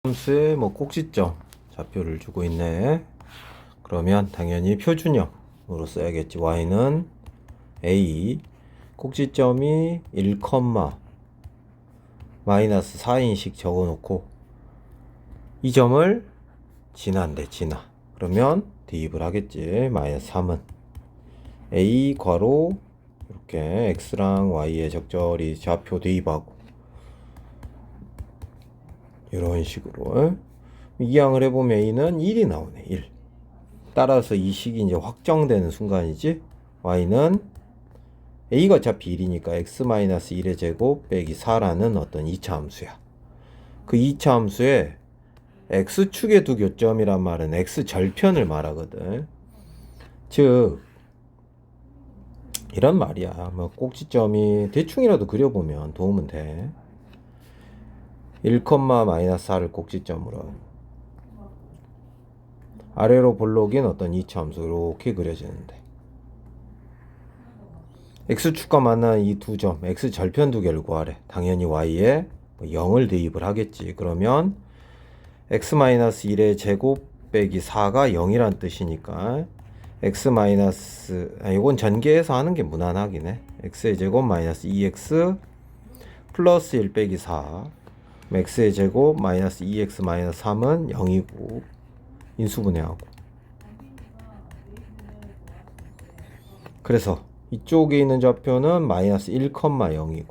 함수의 꼭지점 좌표를 주고 있네. 그러면 당연히 표준형으로 써야겠지. y는 a, 꼭지점이 1, 마이너스 4인씩 적어놓고 이 점을 지난대. 그러면 대입을 하겠지. 마이너스 3은 a 괄호 이렇게 x랑 y에 적절히 좌표 대입하고 이런 식으로 이항을 해보면 a는 1이 나오네. 1. 따라서 이 식이 이제 확정되는 순간이지. y는 a가 어차피 1이니까 x-1의 제곱 빼기 4라는 어떤 2차 함수야. 그 2차 함수에 x축의 두 교점이란 말은 x절편을 말하거든. 즉 이런 말이야. 꼭지점이 대충이라도 그려보면 도움은 돼. 1, 마이너스 4를 꼭지점으로 아래로 볼록인 어떤 2차 함수 이렇게 그려지는데 x축과 만나는 이 두 점 x절편 두 개를 구하래. 당연히 y에 0을 대입을 하겠지. 그러면 x-1의 제곱 빼기 4가 0이란 뜻이니까 이건 전개해서 하는 게 무난하긴 해. x의 제곱 마이너스 2x 플러스 1 빼기 4 x의 제곱 마이너스 2x 마이너스 3은 0이고 인수분해하고, 그래서 이쪽에 있는 좌표는 마이너스 1,0이고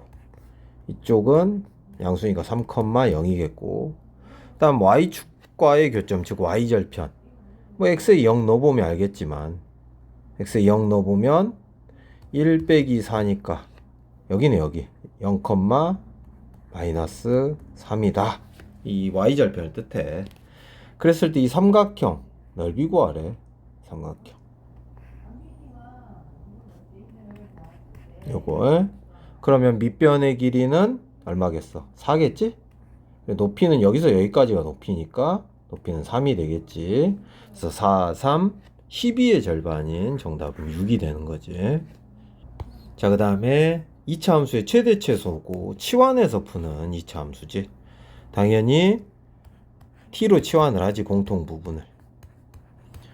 이쪽은 양수니까 3,0이겠고, 다음 y축과의 교점 즉 y절편 x에 0 넣어보면 알겠지만 x에 0 넣어보면 1 빼기 4니까 여기네. 여기 0, 마이너스 3이다. 이 y절편을 뜻해. 그랬을 때 이 삼각형 넓이 구하래. 삼각형 요걸 그러면 밑변의 길이는 얼마겠어? 4겠지? 높이는 여기서 여기까지가 높이니까 높이는 3이 되겠지. 그래서 4, 3, 12의 절반인 정답은 6이 되는 거지. 자, 그 다음에 2차 함수의 최대 최소고 치환해서 푸는 2차 함수지. 당연히 t로 치환을 하지, 공통 부분을.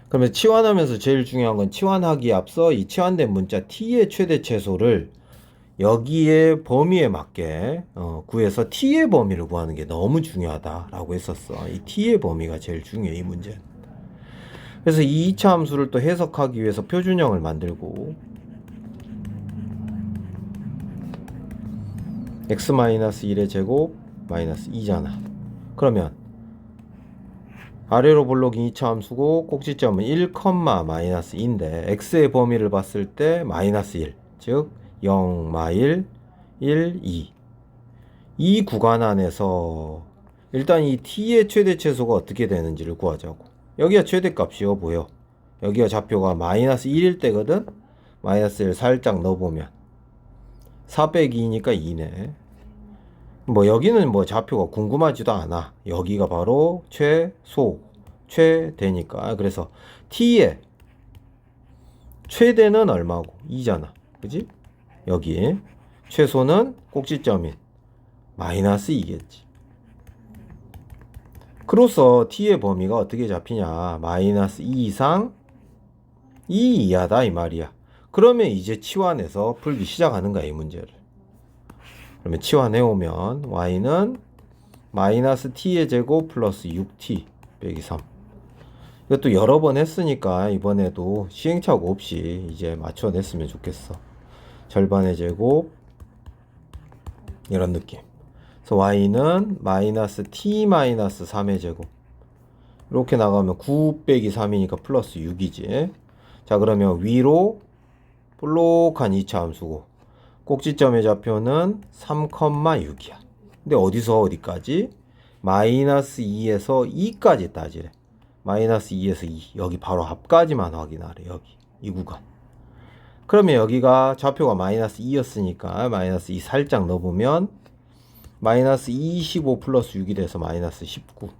그러면 치환하면서 제일 중요한 건 치환하기에 앞서 이 치환된 문자 t의 최대 최소를 여기에 범위에 맞게 구해서 t의 범위를 구하는 게 너무 중요하다라고 했었어. 이 t의 범위가 제일 중요해, 이 문제는. 그래서 이 2차 함수를 또 해석하기 위해서 표준형을 만들고 x-1의 제곱 마이너스 2잖아. 그러면 아래로 볼록인 2차 함수고 꼭지점은 1, 마이너스 2인데 x의 범위를 봤을 때 마이너스 1, 즉 0, 마1, 1, 2. 이 구간 안에서 일단 이 t의 최대 최소가 어떻게 되는지를 구하자고. 여기가 최대값이요, 보여. 여기가 좌표가 마이너스 1일 때거든. 마이너스 1 살짝 넣어보면 4 빼기 2니까 2네. 여기는 좌표가 궁금하지도 않아. 여기가 바로 최대니까. 그래서 t의 최대는 얼마고? 2잖아. 그지? 여기 최소는 꼭지점인 마이너스 2겠지. 그로서 t의 범위가 어떻게 잡히냐? 마이너스 2 이상 2 이하다 이 말이야. 그러면 이제 치환해서 풀기 시작하는 거야, 이 문제를. 그러면 치환해오면 y는 마이너스 t의 제곱 플러스 6t 빼기 3. 이것도 여러 번 했으니까 이번에도 시행착오 없이 이제 맞춰냈으면 좋겠어. 절반의 제곱 이런 느낌. 그래서 y는 마이너스 t 마이너스 3의 제곱 이렇게 나가면 9 빼기 3이니까 플러스 6이지. 자, 그러면 위로 볼록한 2차 함수고 꼭지점의 좌표는 3,6이야. 근데 어디서 어디까지? 마이너스 2에서 2까지 따지래. 마이너스 2에서 2. 여기 바로 앞까지만 확인하래. 여기 이 구간. 그러면 여기가 좌표가 마이너스 2였으니까 마이너스 2 살짝 넣어보면 마이너스 25 플러스 6이 돼서 마이너스 19.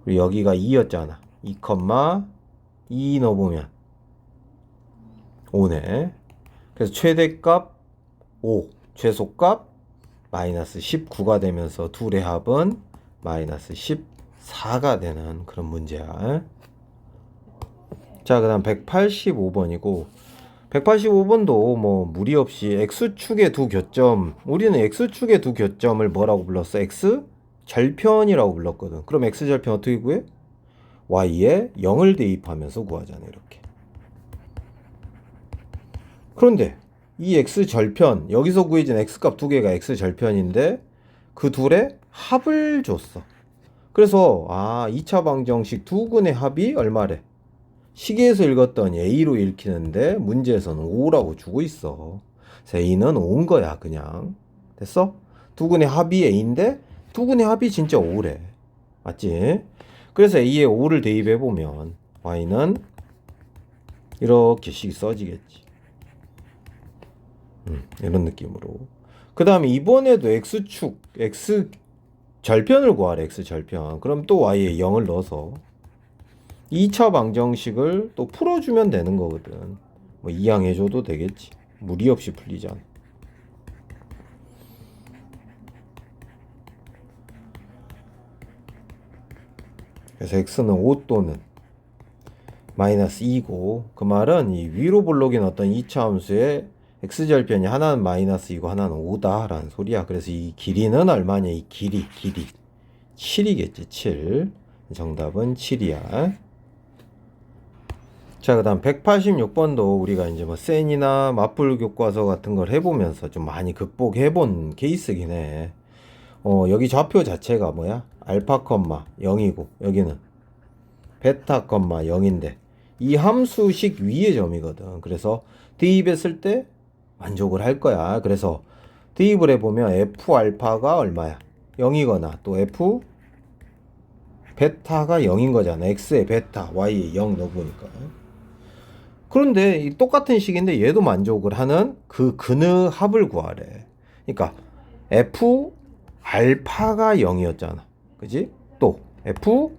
그리고 여기가 2였잖아. 2, 2 넣어보면 5네. 그래서 최대값 5, 최소값 마이너스 19가 되면서 둘의 합은 마이너스 14가 되는 그런 문제야. 자, 그 다음 185번이고 185번도 뭐 무리 없이 x축의 두 교점, 우리는 x축의 두 교점을 뭐라고 불렀어? x 절편이라고 불렀거든. 그럼 x 절편 어떻게 구해? y에 0을 대입하면서 구하잖아, 이렇게. 그런데 이 x 절편, 여기서 구해진 x값 두 개가 x 절편인데 그 둘의 합을 줬어. 그래서 2차 방정식 두 근의 합이 얼마래? 시계에서 읽었던 a로 읽히는데 문제에서는 5라고 주고 있어. 그래서 a는 5인 거야, 그냥. 됐어? 두 근의 합이 a인데 두 근의 합이 진짜 5래. 맞지? 그래서 a에 5를 대입해보면 y는 이렇게 식 써지겠지. 이런 느낌으로. 그 다음에 이번에도 x축, x 절편을 구하래, x 절편. 그럼 또 y에 0을 넣어서 2차 방정식을 또 풀어주면 되는 거거든. 뭐 이항해줘도 되겠지. 무리 없이 풀리잖아. 그래서 x는 5 또는 마이너스 2고 그 말은 이 위로 볼록인 어떤 2차 함수의 x절편이 하나는 마이너스 2고 하나는 5다 라는 소리야. 그래서 이 길이는 얼마냐? 이 길이 7이겠지. 7. 정답은 7이야. 자, 그 다음 186번도 우리가 이제 뭐 센이나 맞불 교과서 같은 걸 해보면서 좀 많이 극복해본 케이스긴 해. 여기 좌표 자체가 뭐야? 알파, 0이고 여기는 베타, 0인데 이 함수식 위의 점이거든. 그래서 대입했을 때 만족을 할 거야. 그래서 대입을 해보면 f 알파가 얼마야? 0이거나 또 f 베타가 0인 거잖아. x에 베타, y에 0 넣어보니까. 그런데 이 똑같은 식인데 얘도 만족을 하는 그 근의 합을 구하래. 그러니까 f 알파가 0이었잖아. 그지? 또 f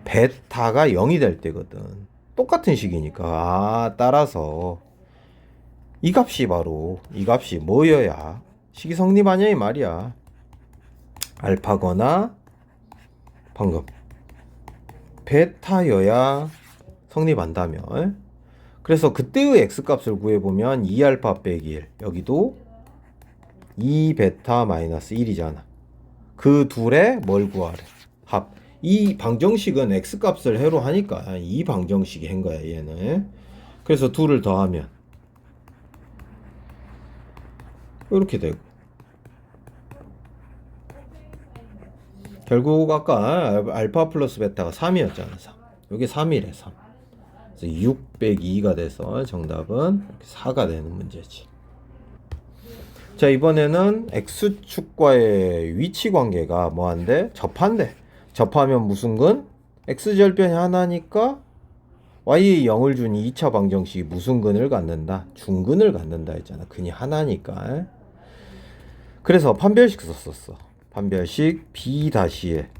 베타가 0이 될 때거든. 똑같은 식이니까. 따라서 이 값이 뭐여야 식이 성립하냐 이 말이야. 알파거나 방금 베타여야 성립한다면. 그래서 그때의 x값을 구해보면 2알파 빼기 1, 여기도 2베타 마이너스 1이잖아. 그 둘의 뭘 구하래? 합. 이 방정식은 x값을 해로 하니까 이 방정식이 한 거야, 얘는. 그래서 둘을 더하면 이렇게 되고, 결국 아까 알파 플러스 베타가 3이었잖아. 3. 여기 3이래. 3. 그래서 6 빼기 2가 돼서 정답은 이렇게 4가 되는 문제지. 자, 이번에는 x축과의 위치 관계가 뭐한데? 접한대. 접하면 무슨 근? x절편이 하나니까 y에 0을 준 2차 방정식이 무슨 근을 갖는다? 중근을 갖는다 했잖아. 근이 하나니까. 그래서 판별식 썼었어. 판별식 b-에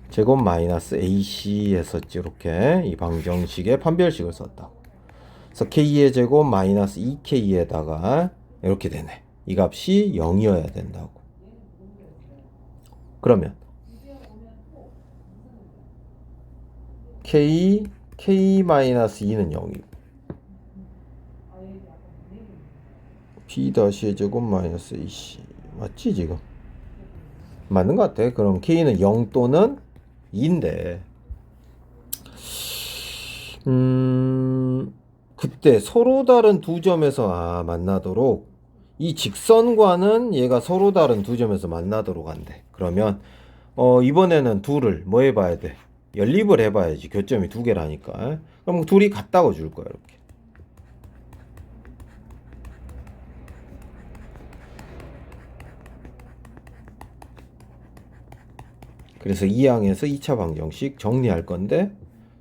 제곱 마이너스 ac 했었지. 이렇게 이 방정식의 판별식을 썼다. 그래서 k의 제곱 마이너스 2k에다가 이렇게 되네. 이 값이 0이어야 된다고. 그러면 k-2는 0이고 b-의 제곱 마이너스 ac 맞지 지금? 맞는 것 같아. 그럼 k는 0 또는 2인데 그때 서로 다른 두 점에서 만나도록 이 직선과는 얘가 서로 다른 두 점에서 만나도록 한대. 그러면 이번에는 둘을 뭐 해봐야 돼? 연립을 해봐야지. 교점이 두 개라니까. 그럼 둘이 같다고 줄 거야, 이렇게. 그래서 2항에서 2차 방정식 정리할 건데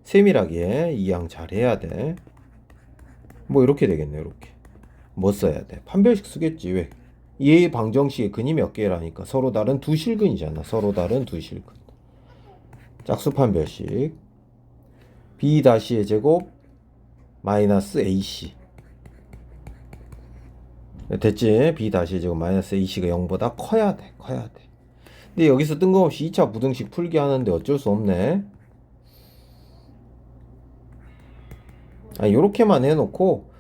세밀하게 2항 잘 해야 돼. 뭐 이렇게 되겠네. 이렇게 뭐 써야 돼? 판별식 쓰겠지. 왜? 얘 방정식의 근이 몇 개라니까. 서로 다른 두 실근이잖아. 서로 다른 두 실근. 짝수 판별식 b-의 제곱 마이너스 ac 됐지? b-의 제곱 마이너스 ac가 0보다 커야 돼. 근데 여기서 뜬금없이 2차 부등식 풀기 하는데 어쩔 수 없네. 요렇게만 해놓고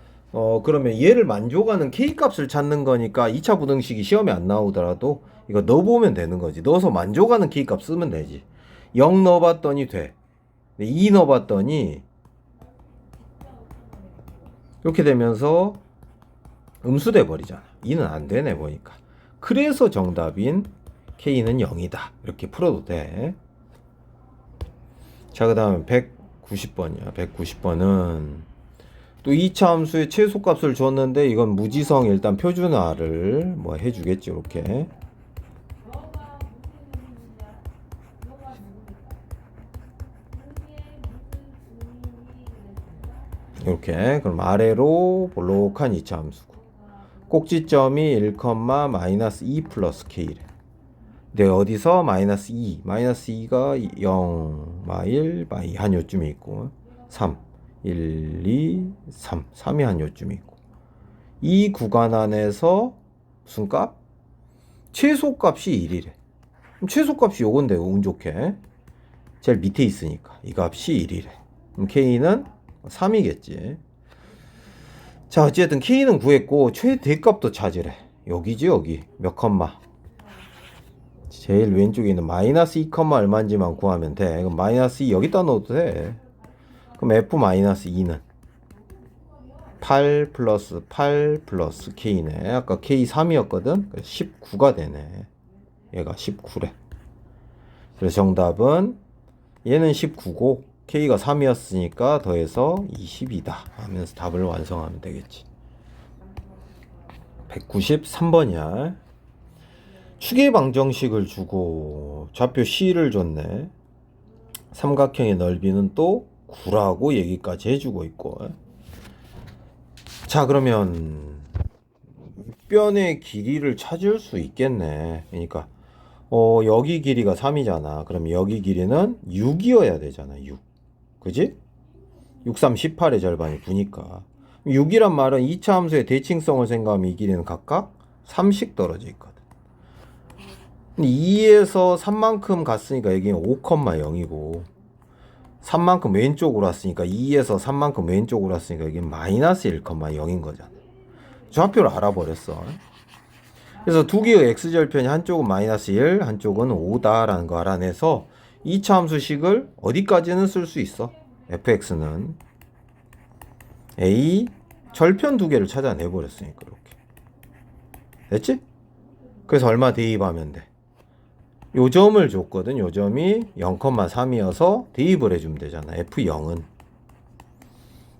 그러면 얘를 만족하는 K값을 찾는 거니까 2차 부등식이 시험에 안 나오더라도 이거 넣어보면 되는 거지. 넣어서 만족하는 K값 쓰면 되지. 0 넣어봤더니 돼. 2 넣어봤더니 이렇게 되면서 음수돼 버리잖아. 2는 안 되네 보니까. 그래서 정답인 K는 0이다. 이렇게 풀어도 돼. 자, 그 다음에 190번이야. 190번은 또 2차 함수의 최소값을 줬는데 이건 무지성 일단 표준화를 뭐 해주겠지. 이렇게 이렇게 그럼 아래로 볼록한 2차 함수고 꼭지점이 1, 마이너스 2 플러스 K래. 근데 어디서 마이너스 2, 마이너스 2가 0, 마1, 마2 한 요쯤에 있고 3, 1, 2, 3, 3이 한 요쯤에 있고 이 구간 안에서 무슨 값? 최소값이 1이래. 그럼 최소값이 요건데 운 좋게 제일 밑에 있으니까 이 값이 1이래. 그럼 K는 3이겠지. 자, 어쨌든 K는 구했고 최대값도 찾으래. 여기지 여기 몇 컴마? 제일 왼쪽에 있는 마이너스 2 컴마 얼마인지만 구하면 돼. 그럼 마이너스 2 여기다 넣어도 돼. 그럼 F 마이너스 2는 8 플러스 8 플러스 K네. 아까 K 3이었거든. 19가 되네. 얘가 19래. 그래서 정답은 얘는 19고 K가 3이었으니까 더해서 20이다 하면서 답을 완성하면 되겠지. 193번이야. 추계방정식을 주고 좌표 C를 줬네. 삼각형의 넓이는 또 9라고 얘기까지 해주고 있고. 자, 그러면 변의 길이를 찾을 수 있겠네. 그러니까 여기 길이가 3이잖아. 그럼 여기 길이는 6이어야 되잖아. 6. 그지? 6, 3, 18의 절반이 9니까. 6이란 말은 2차 함수의 대칭성을 생각하면 이 길이는 각각 3씩 떨어져 있거든. 2에서 3만큼 갔으니까 여기는 5,0이고 3만큼 왼쪽으로 왔으니까 2에서 3만큼 왼쪽으로 왔으니까 여기는 마이너스 1,0인 거잖아. 좌표를 알아버렸어. 그래서 두 개의 x절편이 한쪽은 마이너스 1, 한쪽은 5다라는 거 알아내서 2차 함수식을 어디까지는 쓸 수 있어? fx는 a 절편 두 개를 찾아내버렸으니까 이렇게 됐지? 그래서 얼마 대입하면 돼? 요 점을 줬거든. 요 점이 0,3이어서 대입을 해주면 되잖아. f0은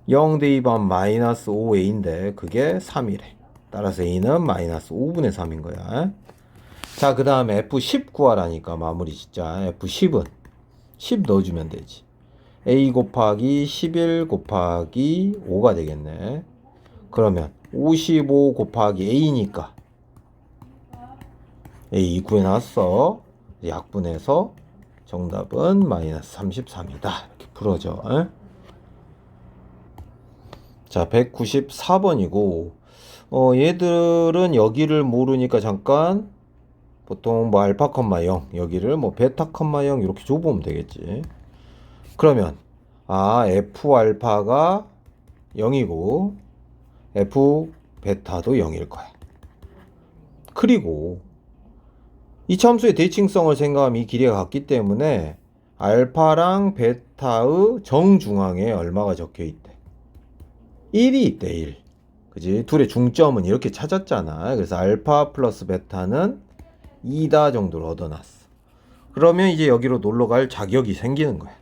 0 대입하면 마이너스 5a인데 그게 3이래. 따라서 a는 마이너스 5분의 3인 거야. 자, 그 다음에 f10 구하라니까 마무리 짓자. f10은 10 넣어주면 되지. a 곱하기 11 곱하기 5가 되겠네. 그러면 55 곱하기 a니까 a 구해놨어. 약분해서 정답은 마이너스 33이다. 이렇게 풀어져. 자, 194번이고 얘들은 여기를 모르니까 잠깐 보통 뭐 알파, 0 여기를 뭐 베타, 0 이렇게 줘보면 되겠지. 그러면 F 알파가 0이고 F 베타도 0일 거야. 그리고 이 함수의 대칭성을 생각하면 이 길이가 같기 때문에 알파랑 베타의 정중앙에 얼마가 적혀 있대? 1이 있대. 1. 그지? 둘의 중점은 이렇게 찾았잖아. 그래서 알파 플러스 베타는 2다 정도로 얻어놨어. 그러면 이제 여기로 놀러갈 자격이 생기는 거야.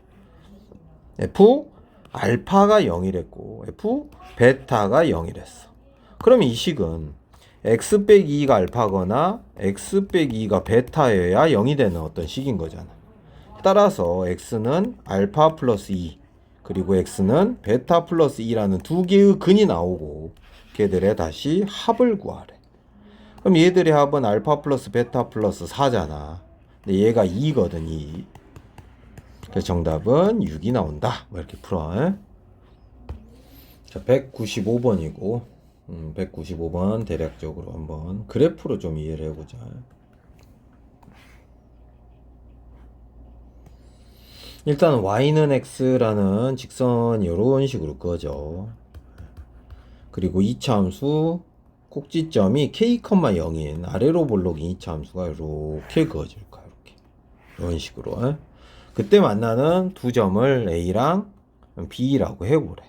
F 알파가 0이랬고 F 베타가 0이랬어. 그럼 이 식은 x 빼기 2가 알파거나 x 빼기 2가 베타여야 0이 되는 어떤 식인 거잖아. 따라서 x는 알파 플러스 2 그리고 x는 베타 플러스 2라는 두 개의 근이 나오고 걔들의 다시 합을 구하래. 그럼 얘들의 합은 알파 플러스 베타 플러스 4잖아. 근데 얘가 2거든. 2. 그래서 정답은 6이 나온다. 뭐 이렇게 풀어. 자, 195번이고 195번 대략적으로 한번 그래프로 좀 이해를 해보자. 일단 y는 x라는 직선이 이런 식으로 그어져. 그리고 이차 함수 꼭지점이 k,0인 아래로 볼록인 이차 함수가 이렇게 그어질 거야. 이렇게. 이런 식으로. 그때 만나는 두 점을 a랑 b라고 해보래.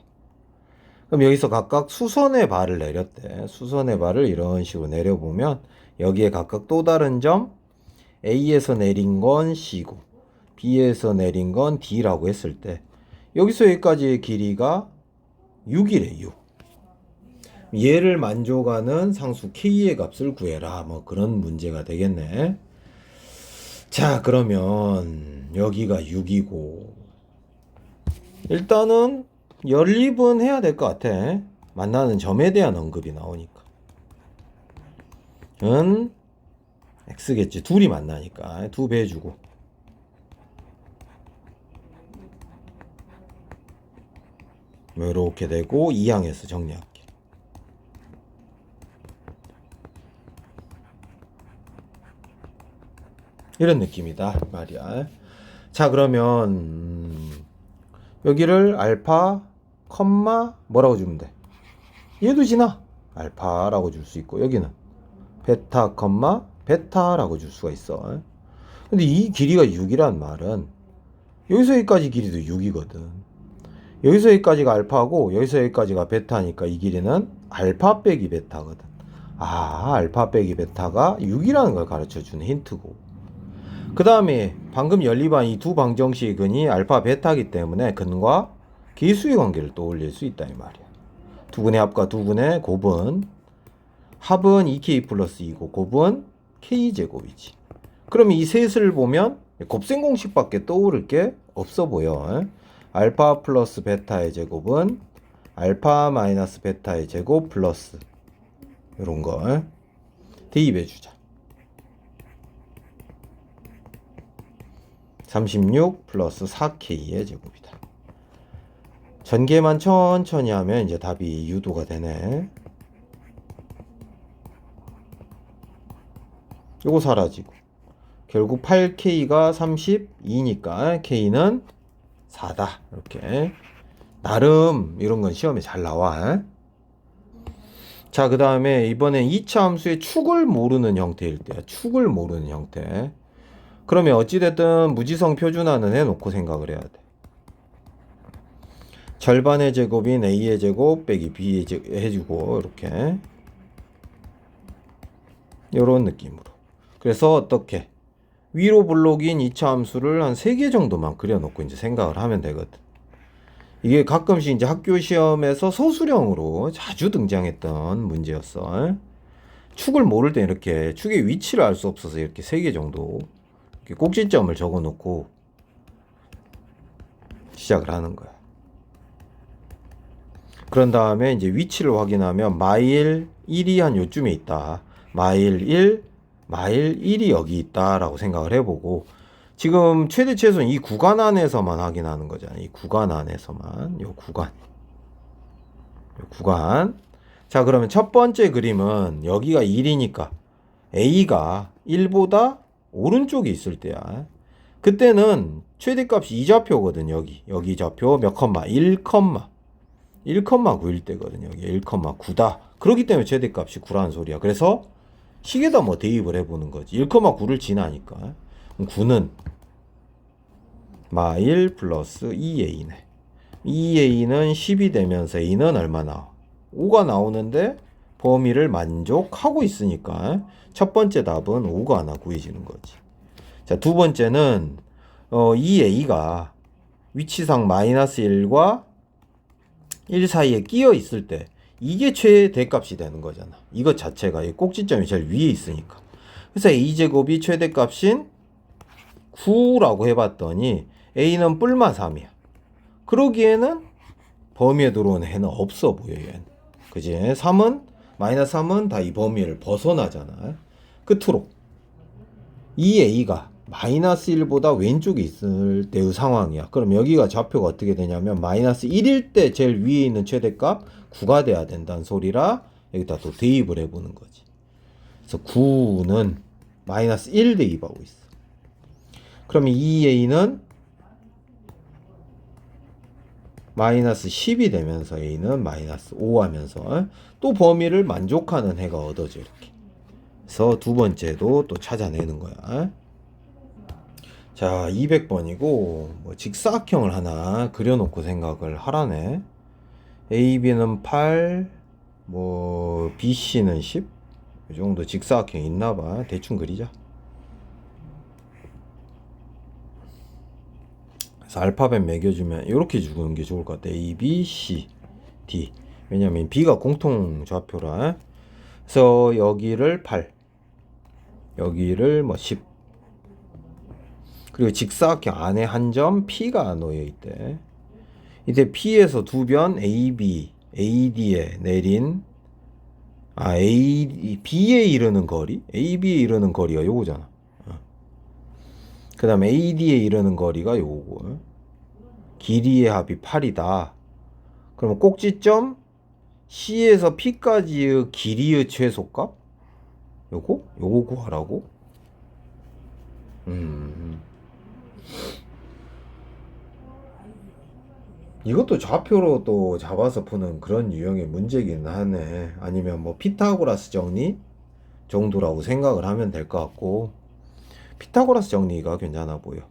그럼 여기서 각각 수선의 발을 내렸대. 수선의 발을 이런 식으로 내려보면 여기에 각각 또 다른 점 A에서 내린 건 C고 B에서 내린 건 D라고 했을 때 여기서 여기까지의 길이가 6이래 6. 얘를 만족하는 상수 K의 값을 구해라. 뭐 그런 문제가 되겠네. 자, 그러면 여기가 6이고 일단은 연립은 해야 될 것 같아. 만나는 점에 대한 언급이 나오니까. 은 x겠지. 둘이 만나니까 2배 해주고 이렇게 되고 2항에서 정리할게. 이런 느낌이다 말이야. 자, 그러면 여기를 알파 컴마 뭐라고 주면 돼? 얘도 지나 알파라고 줄 수 있고 여기는 베타 컴마 베타라고 줄 수가 있어. 근데 이 길이가 6이란 말은 여기서 여기까지 길이도 6이거든. 여기서 여기까지가 알파고 여기서 여기까지가 베타니까 이 길이는 알파 빼기 베타거든. 아, 알파 빼기 베타가 6이라는 걸 가르쳐주는 힌트고, 그 다음에 방금 연립한 이 두 방정식의 근이 알파 베타이기 때문에 근과 계수의 관계를 떠올릴 수 있다 이 말이야. 두 근의 합과 두 근의 곱은 합은 2k 플러스 2고 곱은 k제곱이지. 그럼 이 셋을 보면 곱셈 공식밖에 떠오를 게 없어 보여. 알파 플러스 베타의 제곱은 알파 마이너스 베타의 제곱 플러스 이런 걸 대입해 주자. 36 플러스 4k의 제곱이다. 전개만 천천히 하면 이제 답이 유도가 되네. 요거 사라지고 결국 8k가 32니까 k는 4다. 이렇게 나름 이런 건 시험에 잘 나와. 자, 그 다음에 이번엔 2차 함수의 축을 모르는 형태일 때야. 축을 모르는 형태. 그러면 어찌됐든 무지성 표준화는 해놓고 생각을 해야 돼. 절반의 제곱인 a의 제곱 빼기 b의 제곱 해주고 이렇게 이런 느낌으로. 그래서 어떻게 위로 블록인 2차 함수를 한 3개 정도만 그려놓고 이제 생각을 하면 되거든. 이게 가끔씩 이제 학교 시험에서 서술형으로 자주 등장했던 문제였어. 축을 모를 때 이렇게 축의 위치를 알 수 없어서 이렇게 3개 정도 이렇게 꼭지점을 적어 놓고 시작을 하는 거야. 그런 다음에 이제 위치를 확인하면 마일 1이 한 요쯤에 있다. 마일 1, 마일 1이 여기 있다라고 생각을 해보고, 지금 최대 최소는 이 구간 안에서만 확인하는 거잖아. 이 구간 안에서만. 요 구간. 자, 그러면 첫 번째 그림은 여기가 1이니까 A가 1보다 오른쪽에 있을 때야. 그때는 최대값이 이 좌표거든. 여기 좌표 몇 컴마? 1,9일 때거든. 여기 1,9다. 그렇기 때문에 최대값이 9라는 소리야. 그래서 식에다 뭐 대입을 해보는 거지. 1,9를 지나니까. 9는 마1 플러스 2a네. 2a는 10이 되면서 a는 얼마 나와? 5가 나오는데 범위를 만족하고 있으니까 첫 번째 답은 5가 하나 구해지는 거지. 자, 두 번째는 이 a가 위치상 마이너스 1과 1 사이에 끼어 있을 때 이게 최대값이 되는 거잖아. 이것 자체가 이 꼭지점이 제일 위에 있으니까. 그래서 a제곱이 최대값인 9라고 해봤더니 a는 뿔마 3이야. 그러기에는 범위에 들어오는 해는 없어 보여. 얘는. 그지? 3은 마이너스 3은 다 이 범위를 벗어나잖아. 끝으로 이 a가 마이너스 1보다 왼쪽에 있을 때의 상황이야. 그럼 여기가 좌표가 어떻게 되냐면 마이너스 1일 때 제일 위에 있는 최대값 9가 돼야 된다는 소리라 여기다 또 대입을 해보는 거지. 그래서 9는 마이너스 1 대입하고 있어. 그러면 2a는 마이너스 10이 되면서 a는 마이너스 5 하면서 또 범위를 만족하는 해가 얻어져 이렇게. 그래서 두 번째도 또 찾아내는 거야. 자, 200번이고 뭐 직사각형을 하나 그려놓고 생각을 하라네. AB는 8, 뭐 BC는 10. 이 정도 직사각형 있나봐. 대충 그리자. 그래서 알파벳 매겨주면 이렇게 주는 게 좋을 것 같아. A, B, C, D. 왜냐면 B가 공통 좌표라. 그래서 여기를 8, 여기를 뭐 10. 그리고 직사각형 안에 한 점 P가 놓여 있대. 이때 P에서 두 변 AB, AD에 내린 B에 이르는 거리, AB에 이르는 거리가 요거잖아. 그 다음에 AD에 이르는 거리가 요거. 길이의 합이 8이다. 그러면 꼭지점 C에서 P까지의 길이의 최소값? 요거 구하라고? 이것도 좌표로 또 잡아서 푸는 그런 유형의 문제긴 하네. 아니면 뭐 피타고라스 정리 정도라고 생각을 하면 될 것 같고, 피타고라스 정리가 괜찮아 보여.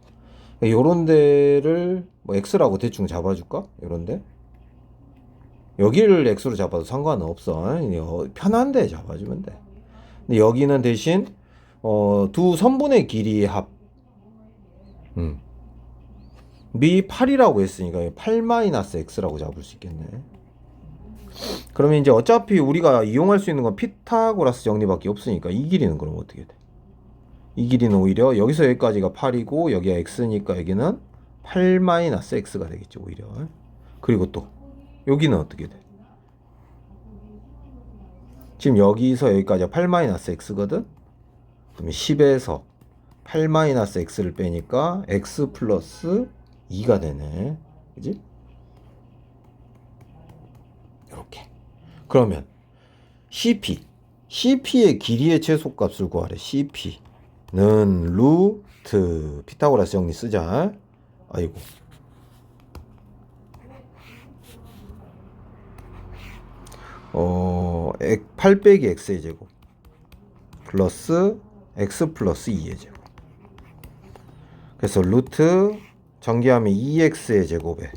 요런 데를 뭐 x라고 대충 잡아줄까? 요런데 여기를 x로 잡아도 상관은 없어. 편한 데 잡아주면 돼. 근데 여기는 대신 두 선분의 길이의 합. 미 8이라고 했으니까 8-x라고 잡을 수 있겠네. 그러면 이제 어차피 우리가 이용할 수 있는 건 피타고라스 정리밖에 없으니까 이 길이는 그럼 어떻게 돼? 이 길이는 오히려 여기서 여기까지가 8이고 여기가 x니까 여기는 8-x가 되겠죠 오히려. 그리고 또 여기는 어떻게 돼? 지금 여기서 여기까지가 8-x거든? 그러면 10에서 8-x를 빼니까 x 플러스 2가 되네. 그지? 이렇게. 그러면 CP의 길이의 최소값을 구하래. CP는 루트 피타고라스 정리 쓰자. 아이고. 어, 8 빼기 x의 제곱 플러스 x 플러스 2의 제곱. 그래서 루트 전개하면 2x의 제곱에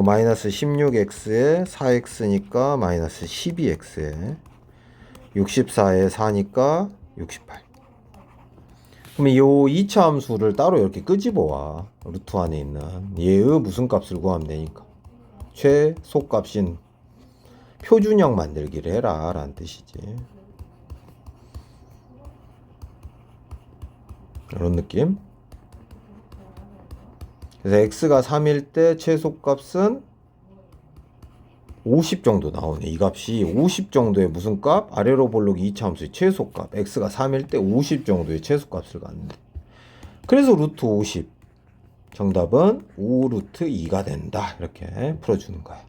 마이너스 16x에 4x니까 마이너스 12x에 64에 4니까 68. 그러면 요 2차 함수를 따로 이렇게 끄집어 와. 루트 안에 있는 얘의 무슨 값을 구하면 되니까 최소값인 표준형 만들기를 해라 라는 뜻이지. 이런 느낌. 그래서 x가 3일 때 최소값은 50 정도 나오네. 이 값이 50 정도의 무슨 값? 아래로 볼록이 2차 함수의 최소값. x가 3일 때 50 정도의 최소값을 갖는데. 그래서 루트 50. 정답은 5 루트 2가 된다. 이렇게 풀어주는 거야.